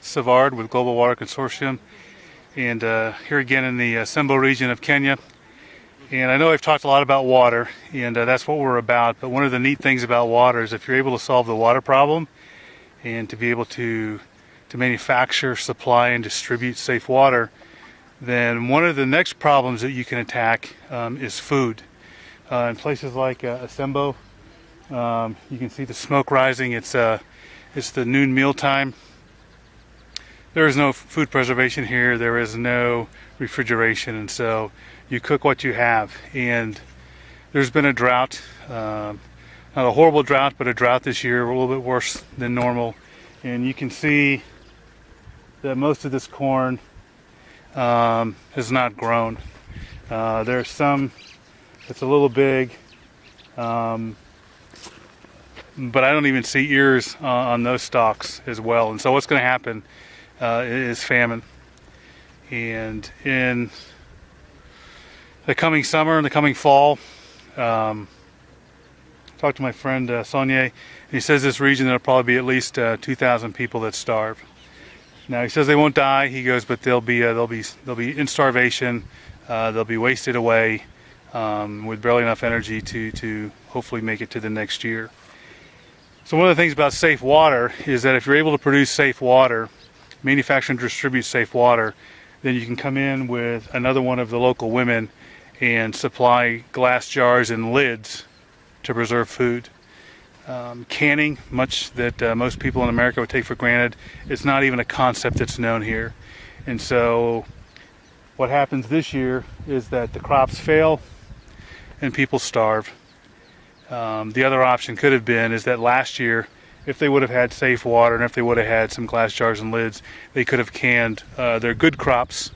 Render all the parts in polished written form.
Savard with Global Water Consortium, and here again in the Sembo region of Kenya. And I know I've talked a lot about water, and that's what we're about, but one of the neat things about water is if you're able to solve the water problem and to be able to manufacture, supply, and distribute safe water, then one of the next problems that you can attack is food. In places like Asembo, you can see the smoke rising. It's the noon meal time. There is no food preservation here. There is no refrigeration, and so you cook what you have. And there's been a drought, not a horrible drought, but a drought this year, a little bit worse than normal. And you can see that most of this corn has not grown. There's some that's a little big, but I don't even see ears on those stalks as well. And so what's going to happen is famine. And in the coming summer and the coming fall, I talked to my friend Sonye, and he says this region there'll probably be at least 2,000 people that starve. Now he says they won't die. He goes, but they'll be in starvation. They'll be wasted away with barely enough energy to hopefully make it to the next year. So one of the things about safe water is that if you're able to produce safe water, manufacture and distribute safe water, then you can come in with another one of the local women and supply glass jars and lids to preserve food. Canning, much that most people in America would take for granted, it's not even a concept that's known here. And so what happens this year is that the crops fail and people starve. The other option could have been is that last year, if they would have had safe water and if they would have had some glass jars and lids, they could have canned their good crops,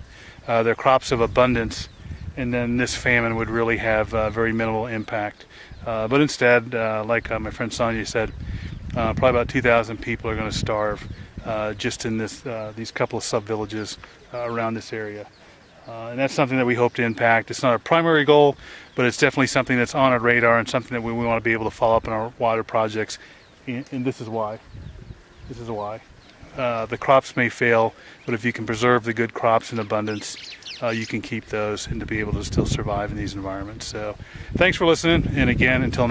their crops of abundance, and then this famine would really have very minimal impact. But instead, like my friend Sonia said, probably about 2,000 people are going to starve just in these couple of sub-villages around this area. And that's something that we hope to impact. It's not our primary goal, but it's definitely something that's on our radar and something that we want to be able to follow up in our water projects. And this is why. This is why. The crops may fail, but if you can preserve the good crops in abundance, you can keep those and to be able to still survive in these environments. So thanks for listening, and again, until next